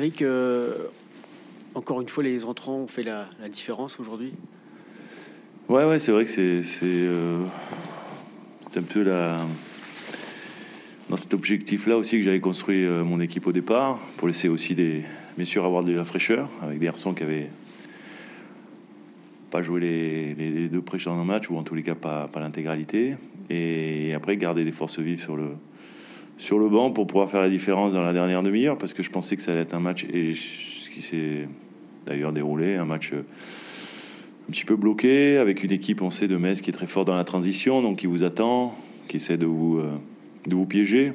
Eric, encore une fois, les entrants ont fait la différence aujourd'hui. Ouais, c'est vrai que c'est un peu dans cet objectif-là aussi que j'avais construit mon équipe au départ, pour laisser aussi bien sûr avoir de la fraîcheur, avec des garçons qui avaient pas joué les deux précédents matchs, ou en tous les cas pas l'intégralité, et après garder des forces vives sur le banc pour pouvoir faire la différence dans la dernière demi-heure, parce que je pensais que ça allait être un match, et ce qui s'est d'ailleurs déroulé, un match un petit peu bloqué, avec une équipe, on sait, de Metz qui est très forte dans la transition, donc qui vous attend, qui essaie de vous piéger.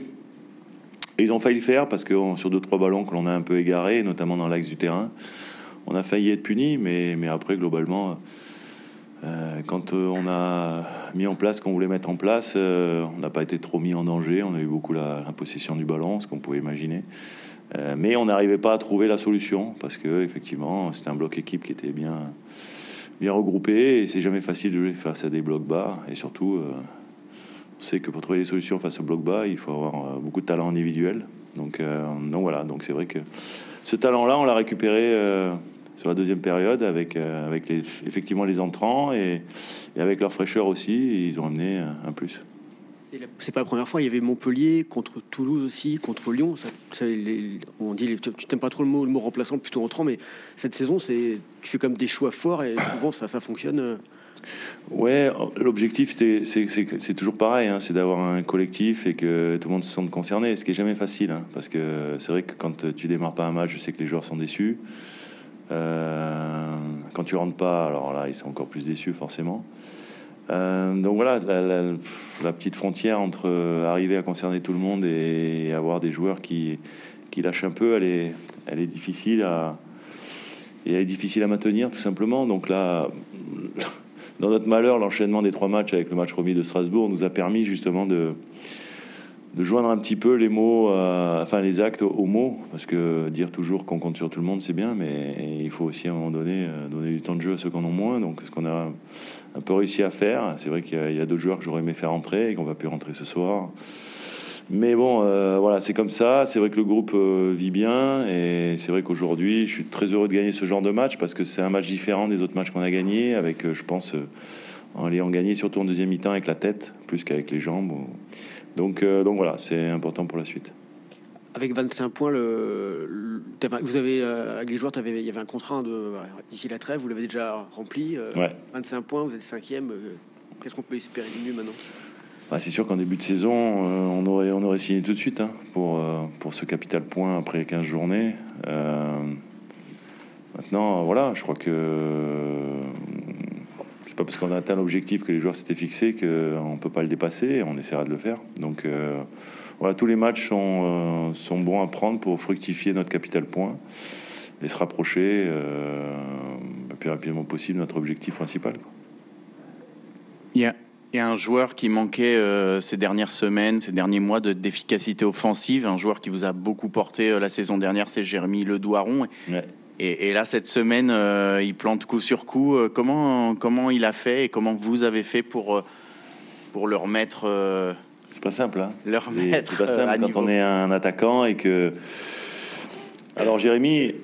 Et ils ont failli le faire, parce que sur 2-3 ballons que l'on a un peu égarés, notamment dans l'axe du terrain, on a failli être puni, mais après, globalement, quand on a mis en place ce qu'on voulait mettre en place, on n'a pas été trop mis en danger. On a eu beaucoup la possession du ballon, ce qu'on pouvait imaginer. Mais on n'arrivait pas à trouver la solution, parce que effectivement, c'était un bloc équipe qui était bien regroupé, et c'est jamais facile de jouer face à des blocs bas. Et surtout, on sait que pour trouver des solutions face aux blocs bas, il faut avoir beaucoup de talent individuel. Donc voilà, donc c'est vrai que ce talent-là, on l'a récupéré sur la deuxième période avec effectivement les entrants, et avec leur fraîcheur aussi, ils ont amené un plus. C'est pas la première fois. Il y avait Montpellier contre Toulouse aussi, contre Lyon. On dit, tu t'aimes pas trop le mot remplaçant, plutôt entrant, mais cette saison, tu fais comme des choix forts, et souvent ça fonctionne. Ouais, l'objectif c'est toujours pareil, hein, c'est d'avoir un collectif et que tout le monde se sente concerné, ce qui est jamais facile, hein, parce que c'est vrai que quand tu démarres pas un match, je sais que les joueurs sont déçus. Quand tu rentres pas, alors là ils sont encore plus déçus forcément. Donc voilà, la petite frontière entre arriver à concerner tout le monde et avoir des joueurs qui lâchent un peu, elle est difficile à maintenir, tout simplement. Donc là, dans notre malheur, l'enchaînement des 3 matchs avec le match remis de Strasbourg nous a permis justement de joindre un petit peu les mots, les actes aux mots, parce que dire toujours qu'on compte sur tout le monde, c'est bien, mais il faut aussi à un moment donné donner du temps de jeu à ceux qui en ont moins. Donc ce qu'on a un peu réussi à faire, c'est vrai qu'il y a d'autres joueurs que j'aurais aimé faire rentrer et qu'on va plus rentrer ce soir. Mais bon, voilà, c'est comme ça. C'est vrai que le groupe vit bien, et c'est vrai qu'aujourd'hui, je suis très heureux de gagner ce genre de match, parce que c'est un match différent des autres matchs qu'on a gagnés, avec, je pense, en ayant gagné surtout en deuxième mi-temps avec la tête, plus qu'avec les jambes. Donc voilà, c'est important pour la suite. Avec 25 points, vous avez, avec les joueurs, il y avait un contrat d'ici la trêve, vous l'avez déjà rempli. Ouais. 25 points, vous êtes 5e. Qu'est-ce qu'on peut espérer de mieux maintenant ? C'est sûr qu'en début de saison, on aurait signé tout de suite, hein, pour ce capital point après 15 journées. Maintenant, voilà, je crois que c'est pas parce qu'on a atteint l'objectif que les joueurs s'étaient fixés qu'on ne peut pas le dépasser, et on essaiera de le faire. Donc voilà, tous les matchs sont bons à prendre pour fructifier notre capital point et se rapprocher le plus rapidement possible de notre objectif principal, quoi. Il y a un joueur qui manquait ces dernières semaines, ces derniers mois d'efficacité offensive. Un joueur qui vous a beaucoup porté la saison dernière, c'est Jérémy Ledouaron. Ouais. Et là, cette semaine, il plante coup sur coup. Comment il a fait, et comment vous avez fait pour le remettre C'est pas simple, hein. C'est pas simple quand on est un attaquant et que... Alors Jérémy,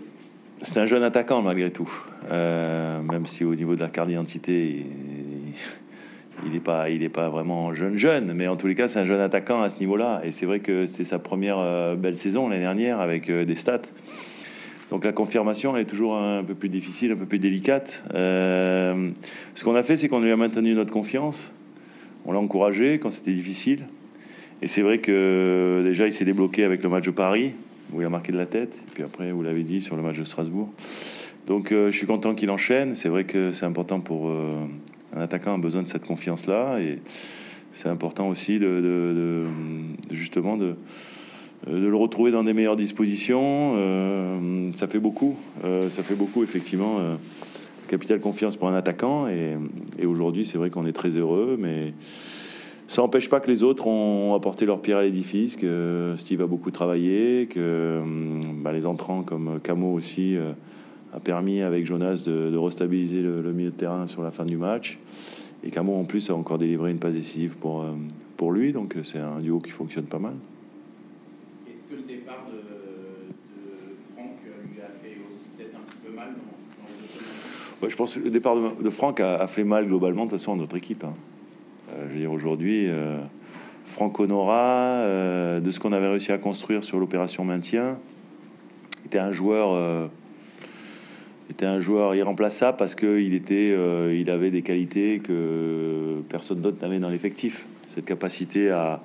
c'est un jeune attaquant malgré tout. Même si au niveau de la carte d'identité, il n'est pas vraiment jeune, mais en tous les cas, c'est un jeune attaquant à ce niveau-là. Et c'est vrai que c'était sa première belle saison l'année dernière, avec des stats. Donc la confirmation, elle est toujours un peu plus difficile, un peu plus délicate. Ce qu'on a fait, c'est qu'on lui a maintenu notre confiance. On l'a encouragé quand c'était difficile. Et c'est vrai que déjà, il s'est débloqué avec le match de Paris, où il a marqué de la tête. Et puis après, vous l'avez dit, sur le match de Strasbourg. Donc je suis content qu'il enchaîne. C'est vrai que c'est important pour... un attaquant a besoin de cette confiance-là. Et c'est important aussi justement de le retrouver dans des meilleures dispositions. Ça fait beaucoup. Effectivement. Capital confiance pour un attaquant. Et aujourd'hui, c'est vrai qu'on est très heureux, mais ça n'empêche pas que les autres ont apporté leur pierre à l'édifice, que Steve a beaucoup travaillé, que les entrants comme Camo aussi a permis avec Jonas de restabiliser le milieu de terrain sur la fin du match. Et Camo en plus a encore délivré une passe décisive pour lui, donc c'est un duo qui fonctionne pas mal. Est-ce que le départ de Franck Ouais, je pense que le départ de Franck a fait mal globalement de toute façon à notre équipe. Hein. Je veux dire, aujourd'hui, Franck Honora, de ce qu'on avait réussi à construire sur l'opération maintien, était un joueur irremplaçable parce qu'il il avait des qualités que personne d'autre n'avait dans l'effectif. Cette capacité à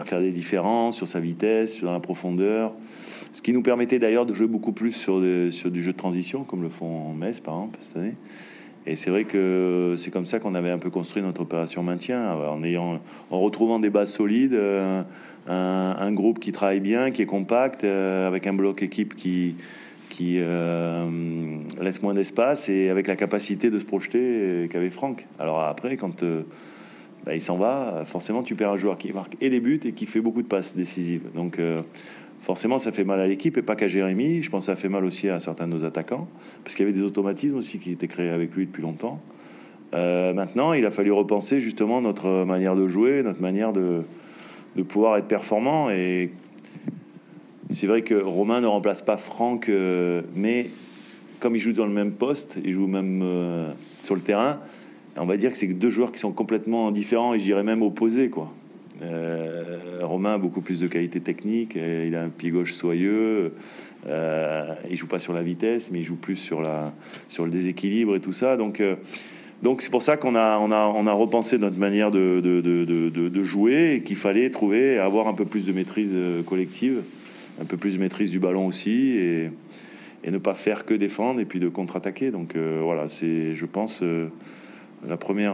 faire des différences sur sa vitesse, sur la profondeur. Ce qui nous permettait d'ailleurs de jouer beaucoup plus sur du jeu de transition, comme le font Metz, par exemple, cette année. Et c'est vrai que c'est comme ça qu'on avait un peu construit notre opération maintien, en retrouvant des bases solides, un groupe qui travaille bien, qui est compact, avec un bloc équipe qui laisse moins d'espace et avec la capacité de se projeter qu'avait Franck. Alors après, quand il s'en va, forcément tu perds un joueur qui marque et des buts et qui fait beaucoup de passes décisives. Donc forcément, ça fait mal à l'équipe et pas qu'à Jérémy. Je pense que ça fait mal aussi à certains de nos attaquants parce qu'il y avait des automatismes aussi qui étaient créés avec lui depuis longtemps. Maintenant, il a fallu repenser justement notre manière de jouer, notre manière de pouvoir être performant. Et c'est vrai que Romain ne remplace pas Franck, mais comme ils jouent dans le même poste, ils jouent même sur le terrain, on va dire que c'est deux joueurs qui sont complètement différents et je dirais même opposés, quoi. Romain a beaucoup plus de qualité technique, il a un pied gauche soyeux, il joue pas sur la vitesse, mais il joue plus sur le déséquilibre et tout ça. Donc c'est pour ça qu'on a repensé notre manière de jouer et qu'il fallait avoir un peu plus de maîtrise collective, un peu plus de maîtrise du ballon aussi et ne pas faire que défendre et puis de contre-attaquer. Donc voilà, c'est, je pense, la premier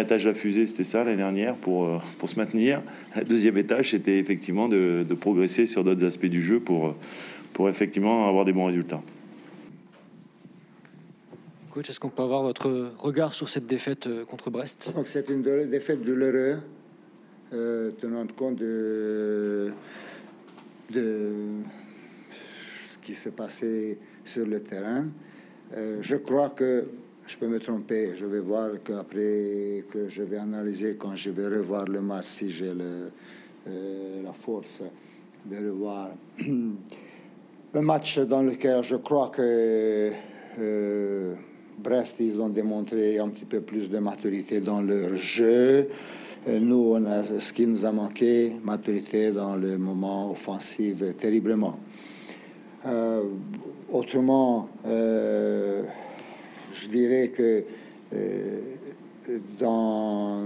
étage de la fusée, c'était ça l'année dernière pour se maintenir. Le deuxième étage, c'était effectivement de progresser sur d'autres aspects du jeu pour effectivement avoir des bons résultats. Coach, est-ce qu'on peut avoir votre regard sur cette défaite contre Brest? Donc c'est une défaite douloureuse, tenant compte de ce qui s'est passé sur le terrain. Je crois que je peux me tromper. Je vais voir qu'après que je vais analyser, quand je vais revoir le match, si j'ai la force de revoir un match dans lequel je crois que Brest, ils ont démontré un petit peu plus de maturité dans leur jeu. Nous, ce qui nous a manqué, maturité dans le moment offensif, terriblement. Autrement, je dirais que dans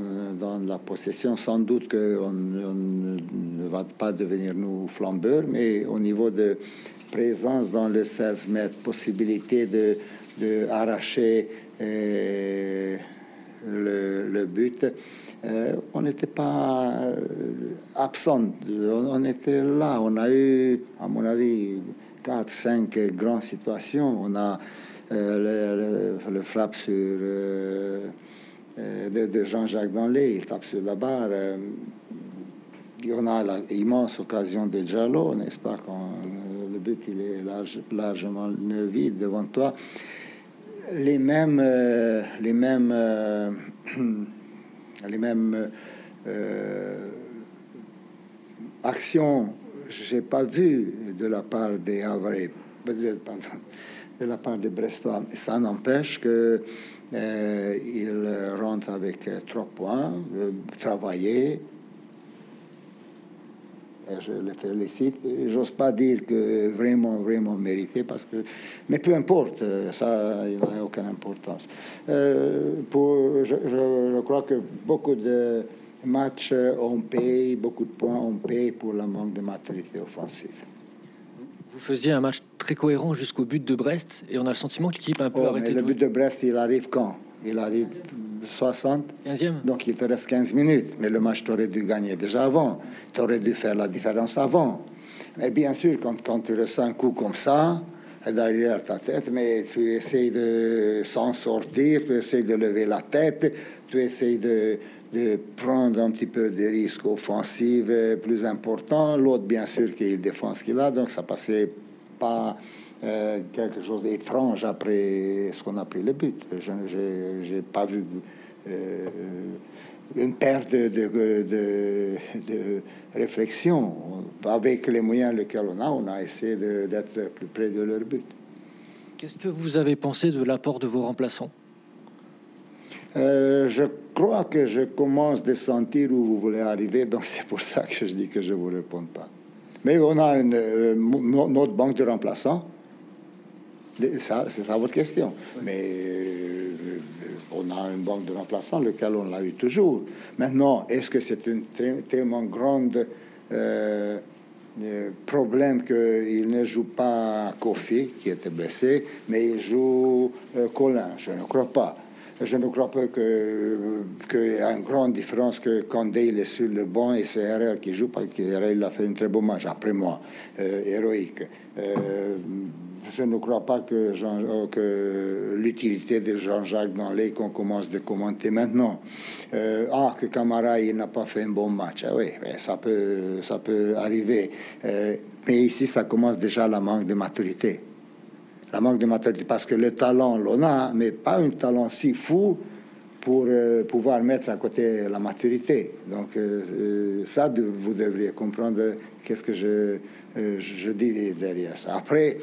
la possession, sans doute qu'on ne va pas devenir nous flambeurs, mais au niveau de présence dans le 16 mètres, possibilité de arracher le but, on n'était pas absent. On était là. On a eu, à mon avis, 4-5 grandes situations. On a le frappe sur de Jean-Jacques Danlé, il tape sur la barre. On a l'immense occasion de Diallo, n'est-ce pas, quand le but il est largement vide devant toi. Les mêmes actions, j'ai pas vu de la part des Havrais, de la part des Brestois. Ça n'empêche que ils rentrent avec 3 points, travaillés. Et je les félicite. J'ose pas dire que vraiment mérité, parce que, mais peu importe, ça, il n'a aucune importance. Je crois que beaucoup de matchs on paye, beaucoup de points on paye pour le manque de maturité offensive. Vous faisiez un match très cohérent jusqu'au but de Brest et on a le sentiment que l'équipe a un peu arrêté de jouer. Le but de Brest, il arrive quand? Il arrive 60. 15e. Donc il te reste 15 minutes. Mais le match, tu aurais dû gagner déjà avant. Tu aurais dû faire la différence avant. Mais bien sûr, quand tu reçois un coup comme ça, derrière ta tête, mais tu essayes de s'en sortir, tu essayes de lever la tête, tu essayes de prendre un petit peu des risques offensifs plus importants. L'autre, bien sûr, qu'il défend ce qu'il a. Donc ça passait pas quelque chose d'étrange après ce qu'on a pris le but. Je n'ai pas vu une perte de réflexion. Avec les moyens lesquels on a essayé d'être plus près de leur but. Qu'est-ce que vous avez pensé de l'apport de vos remplaçants? Je crois que je commence de sentir où vous voulez arriver, donc c'est pour ça que je dis que je ne vous réponds pas. Mais on a notre banque de remplaçants. C'est ça votre question. Oui. Mais on a une banque de remplaçants, lequel on l'a eu toujours. Maintenant, est-ce que c'est une tellement grande problème qu'il ne joue pas Kofi, qui était blessé, mais il joue Colin? Je ne crois pas. Je ne crois pas qu'il y a une grande différence que Kandé il est sur le banc et c'est RL qui joue, parce que RL a fait un très beau match, après moi, héroïque. Je ne crois pas que l'utilité de Jean-Jacques Danley qu'on commence de commenter maintenant. Que Camara il n'a pas fait un bon match. Ah oui, ça peut arriver. Mais ici, ça commence déjà la manque de maturité. La manque de maturité, parce que le talent, l'on a, mais pas un talent si fou pour pouvoir mettre à côté la maturité. Donc, ça, vous devriez comprendre qu'est-ce que je dis derrière ça. Après,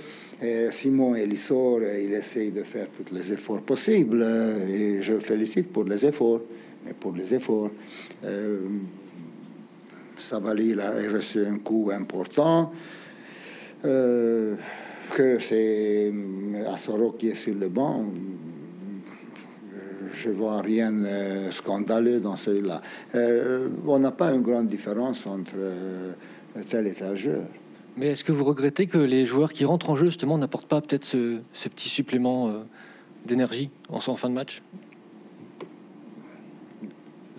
Simon Elissor, il essaye de faire tous les efforts possibles, et je félicite pour les efforts. Mais pour les efforts, Savali il a reçu un coup important. Que c'est Asoro qui est sur le banc, je vois rien scandaleux dans celui-là. On n'a pas une grande différence entre tel et tel joueur. Mais est-ce que vous regrettez que les joueurs qui rentrent en jeu, justement, n'apportent pas peut-être ce petit supplément d'énergie en fin de match?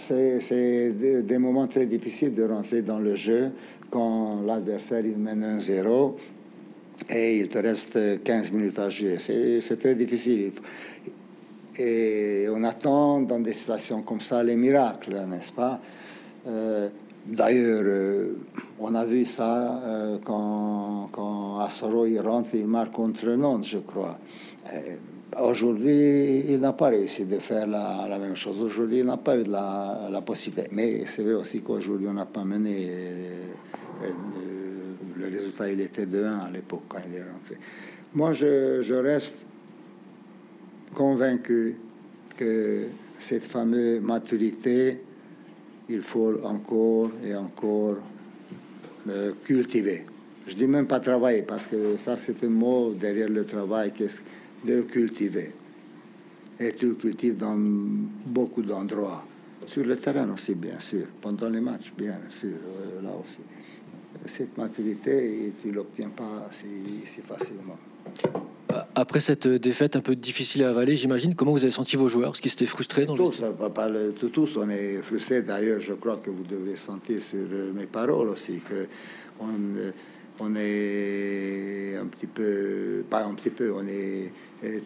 C'est des moments très difficiles de rentrer dans le jeu quand l'adversaire il mène 1-0 et il te reste 15 minutes à jouer. C'est très difficile. Et on attend dans des situations comme ça les miracles, n'est-ce pas? D'ailleurs, on a vu ça quand Asoro il rentre, il marque contre Nantes, je crois. Aujourd'hui, il n'a pas réussi de faire la même chose. Aujourd'hui, il n'a pas eu la possibilité. Mais c'est vrai aussi qu'aujourd'hui, on n'a pas mené. Le résultat, il était de 1 à l'époque quand il est rentré. Moi, je reste convaincu que cette fameuse maturité, il faut encore et encore cultiver. Je dis même pas travailler, parce que ça, c'est un mot derrière le travail, de cultiver. Et tu le cultives dans beaucoup d'endroits. Sur le terrain aussi, bien sûr. Pendant les matchs, bien sûr, là aussi. Cette maturité, tu ne l'obtiens pas si facilement. Après cette défaite un peu difficile à avaler, j'imagine, comment vous avez senti vos joueurs? Est-ce qu'ils étaient frustrés dans tous, on est frustrés. D'ailleurs, je crois que vous devrez sentir sur mes paroles aussi on est un petit peu, pas un petit peu, on est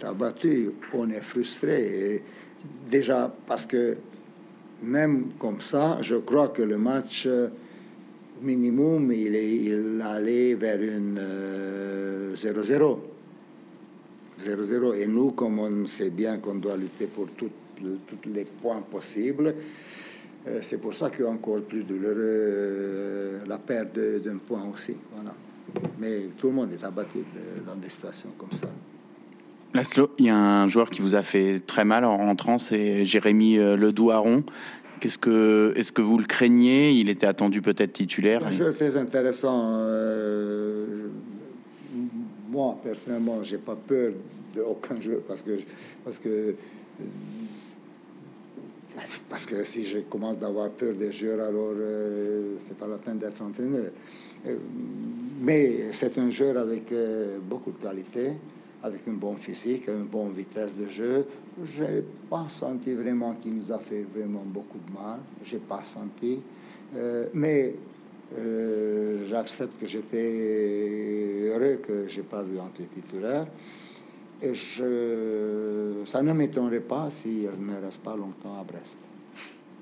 abattu, on est frustré. Et déjà, parce que même comme ça, je crois que le match minimum, il allait vers une 0-0. 0-0. Et nous, comme on sait bien qu'on doit lutter pour tous les points possibles, c'est pour ça qu'il est encore plus douloureux la perte d'un point aussi. Voilà. Mais tout le monde est abattu dans des situations comme ça. Laszlo, il y a un joueur qui vous a fait très mal en rentrant, c'est Jérémy Ledouaron. Est-ce que vous le craignez? Il était attendu peut-être titulaire. Un jeu très intéressant. Moi, personnellement, j'ai pas peur d'aucun jeu parce que si je commence d'avoir peur des joueurs, alors c'est pas la peine d'être entraîneur. Mais c'est un joueur avec beaucoup de qualité, avec un bon physique, une bonne vitesse de jeu. J'ai pas senti vraiment qu'il nous a fait vraiment beaucoup de mal. J'ai pas senti, mais j'accepte que j'étais heureux que j'ai pas vu entre titulaire. Et ça ne m'étonnerait pas s'il ne reste pas longtemps à Brest.